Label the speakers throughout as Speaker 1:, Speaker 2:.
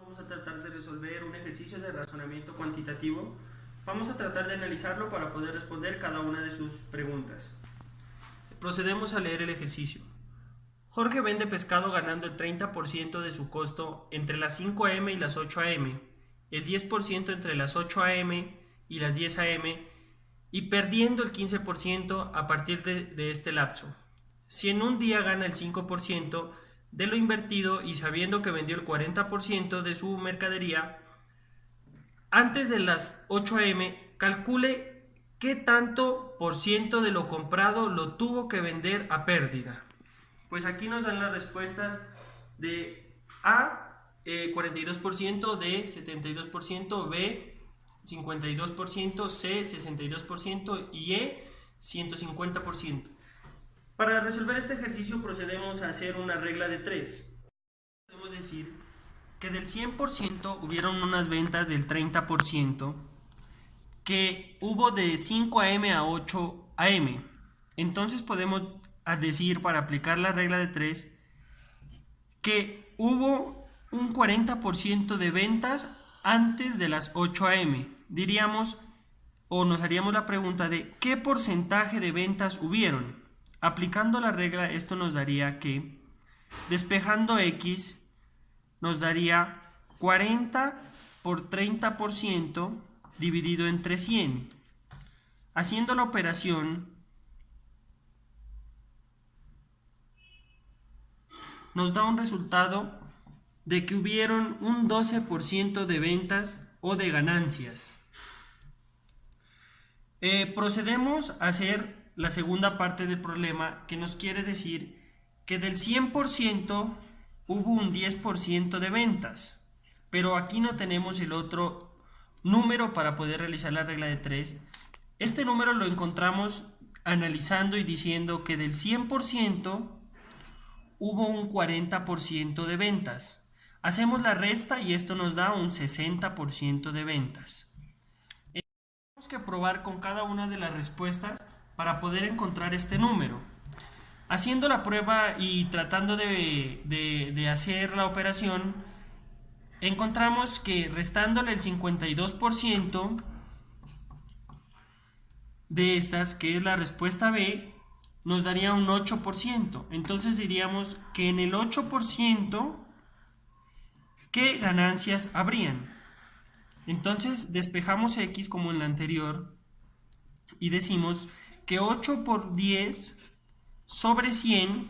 Speaker 1: Vamos a tratar de resolver un ejercicio de razonamiento cuantitativo. Vamos a tratar de analizarlo para poder responder cada una de sus preguntas. Procedemos a leer el ejercicio. Jorge vende pescado ganando el 30% de su costo entre las 5 am y las 8 am, el 10% entre las 8 am y las 10 am y perdiendo el 15% a partir de este lapso. Si en un día gana el 5% de lo invertido y sabiendo que vendió el 40% de su mercadería, antes de las 8 am, calcule qué tanto por ciento de lo comprado lo tuvo que vender a pérdida. Pues aquí nos dan las respuestas de A, 42%, D, 72%, B, 52%, C, 62% y E, 150%. Para resolver este ejercicio procedemos a hacer una regla de 3. Podemos decir que del 100% hubieron unas ventas del 30%, que hubo de 5 am a 8 am. Entonces podemos decir, para aplicar la regla de 3, que hubo un 40% de ventas antes de las 8 am. Diríamos, o nos haríamos la pregunta de ¿qué porcentaje de ventas hubieron? Aplicando la regla, esto nos daría que, despejando X, nos daría 40 por 30% dividido entre 100. Haciendo la operación, nos da un resultado de que hubieron un 12% de ventas o de ganancias. Procedemos a hacer la segunda parte del problema, que nos quiere decir que del 100% hubo un 10% de ventas, pero aquí no tenemos el otro número para poder realizar la regla de 3. Este número lo encontramos analizando y diciendo que del 100% hubo un 40% de ventas. Hacemos la resta y esto nos da un 60% de ventas. Tenemos que probar con cada una de las respuestas para poder encontrar este número. Haciendo la prueba y tratando de hacer la operación, encontramos que restándole el 52% de estas, que es la respuesta B, nos daría un 8%. Entonces diríamos que en el 8%, ¿qué ganancias habrían? Entonces despejamos X como en la anterior y decimos que 8 por 10 sobre 100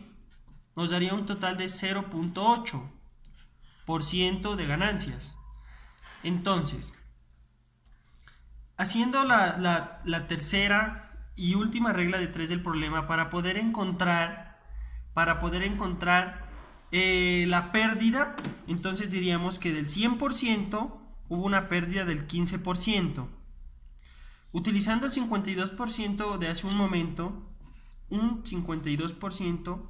Speaker 1: nos daría un total de 0.8% de ganancias. Entonces, haciendo la tercera y última regla de 3 del problema, para poder encontrar la pérdida, entonces diríamos que del 100% hubo una pérdida del 15%. Utilizando el 52% de hace un momento, un 52%,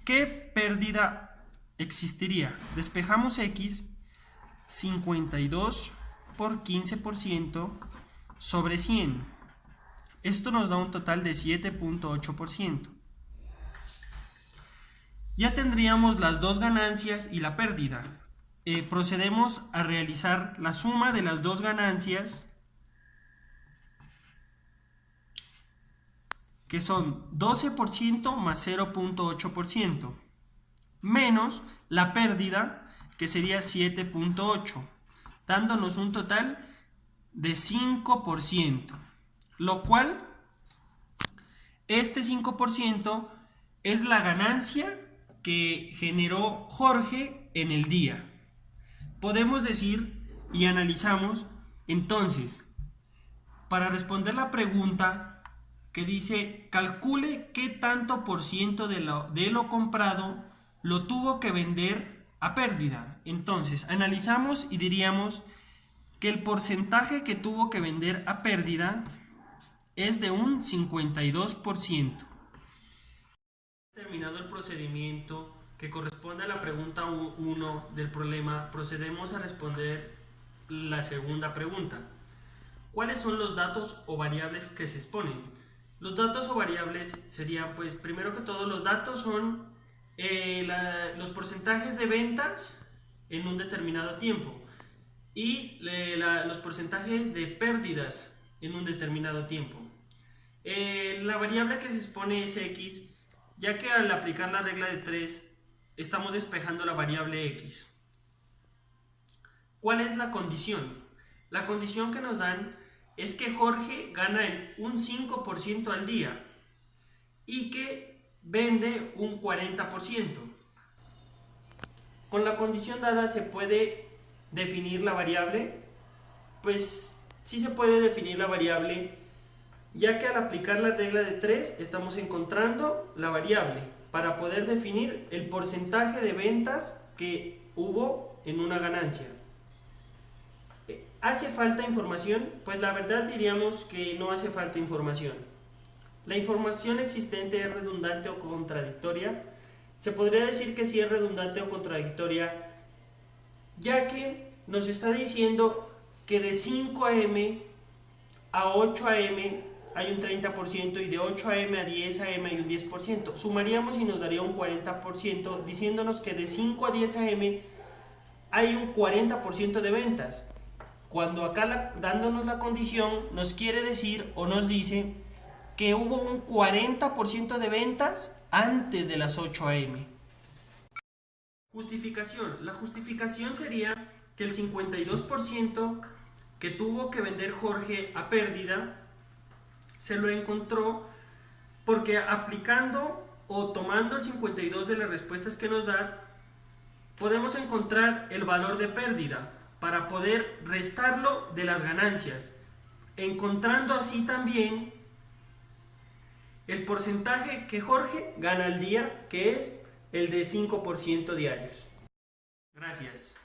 Speaker 1: ¿qué pérdida existiría? Despejamos X, 52 por 15% sobre 100. Esto nos da un total de 7.8%. Ya tendríamos las dos ganancias y la pérdida. Procedemos a realizar la suma de las dos ganancias, que son 12% más 0.8%, menos la pérdida, que sería 7.8%, dándonos un total de 5%, lo cual este 5% es la ganancia que generó Jorge en el día. Podemos decir y analizamos entonces, para responder la pregunta que dice calcule qué tanto por ciento de lo comprado lo tuvo que vender a pérdida. Entonces analizamos y diríamos que el porcentaje que tuvo que vender a pérdida es de un 52%. Terminado el procedimiento que corresponde a la pregunta 1 del problema, procedemos a responder la segunda pregunta. ¿Cuáles son los datos o variables que se exponen? Los datos o variables serían, pues, primero que todo, los datos son los porcentajes de ventas en un determinado tiempo. y los porcentajes de pérdidas en un determinado tiempo. La variable que se expone es x, ya que al aplicar la regla de 3 estamos despejando la variable x. ¿Cuál es la condición? La condición que nos dan es que Jorge gana un 5% al día y que vende un 40%. Con la condición dada se puede definir la variable. Pues sí se puede definir la variable, ya que al aplicar la regla de 3 estamos encontrando la variable para poder definir el porcentaje de ventas que hubo en una ganancia. ¿Hace falta información? Pues la verdad diríamos que no hace falta información. La información existente es redundante o contradictoria. Se podría decir que sí es redundante o contradictoria, ya que nos está diciendo que de 5 a.m. a 8 a.m. hay un 30% y de 8 a.m. a 10 a.m. hay un 10%. Sumaríamos y nos daría un 40%, diciéndonos que de 5 a 10 a.m. hay un 40% de ventas. Cuando acá dándonos la condición nos quiere decir o nos dice que hubo un 40% de ventas antes de las 8 a.m. Justificación. La justificación sería que el 52% que tuvo que vender Jorge a pérdida se lo encontró porque aplicando o tomando el 52 de las respuestas que nos da, podemos encontrar el valor de pérdida para poder restarlo de las ganancias, encontrando así también el porcentaje que Jorge gana al día, que es el de 5% diarios. Gracias.